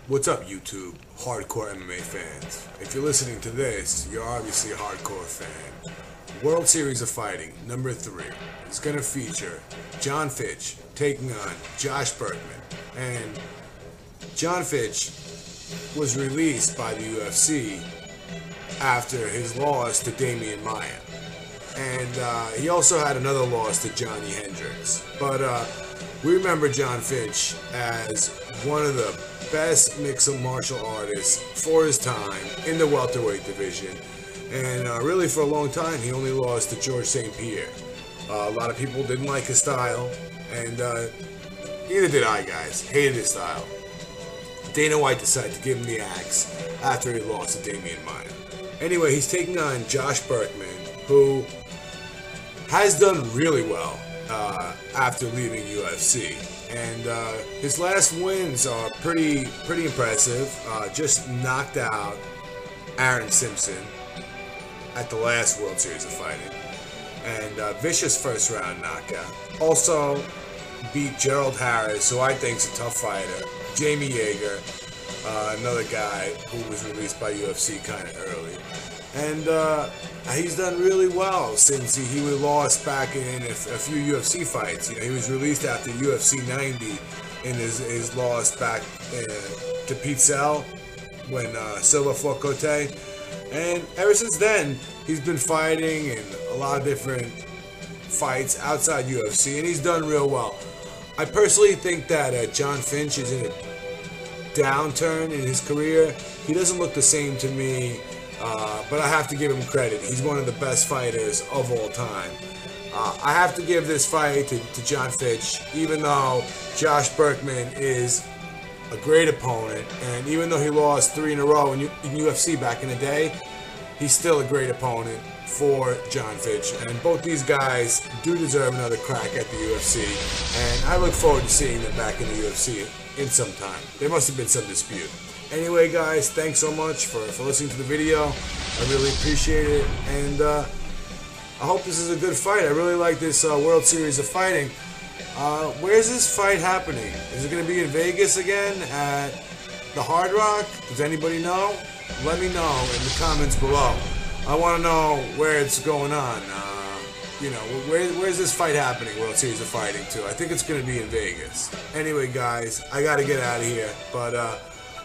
What's up, YouTube? Hardcore MMA fans. If you're listening to this, you're obviously a hardcore fan. World Series of Fighting, number 3, is going to feature Jon Fitch taking on Josh Burkman. And Jon Fitch was released by the UFC after his loss to Damian Maia. And he also had another loss to Johnny Hendricks. But we remember Jon Fitch as one of the best mixed martial artists for his time in the welterweight division. And really for a long time, he only lost to George St. Pierre. A lot of people didn't like his style, and neither did I, guys. Hated his style. Dana White decided to give him the axe after he lost to Damian Maia. Anyway, he's taking on Josh Burkman, who has done really well after leaving UFC. And his last wins are pretty impressive. Just knocked out Aaron Simpson at the last World Series of Fighting. And vicious first round knockout. Also beat Gerald Harris, who I think is a tough fighter. Jamie Yeager, another guy who was released by UFC kind of early. And he's done really well since he was lost back in a few UFC fights. You know, he was released after UFC 90 in his loss back to Pete Sell when Silva fought Cote. And ever since then, he's been fighting in a lot of different fights outside UFC, and he's done real well. I personally think that Jon Fitch is in a downturn in his career. He doesn't look the same to me. But I have to give him credit. He's one of the best fighters of all time. I have to give this fight to Jon Fitch, even though Josh Burkman is a great opponent, and even though he lost 3 in a row in UFC back in the day, he's still a great opponent for Jon Fitch. And both these guys do deserve another crack at the UFC, and I look forward to seeing them back in the UFC in some time. There must have been some dispute. Anyway, guys, thanks so much for listening to the video. I really appreciate it, and I hope this is a good fight. I really like this World Series of Fighting. Where's this fight happening? Is it going to be in Vegas again at the Hard Rock? Does anybody know? Let me know in the comments below. I want to know where it's going on. You know, where's this fight happening, World Series of Fighting, too? I think it's going to be in Vegas. Anyway, guys, I got to get out of here, but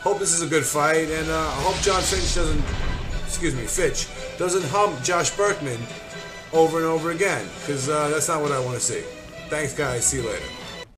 hope this is a good fight, and I hope Fitch doesn't hump Josh Burkman over and over again, because that's not what I want to see. Thanks, guys. See you later.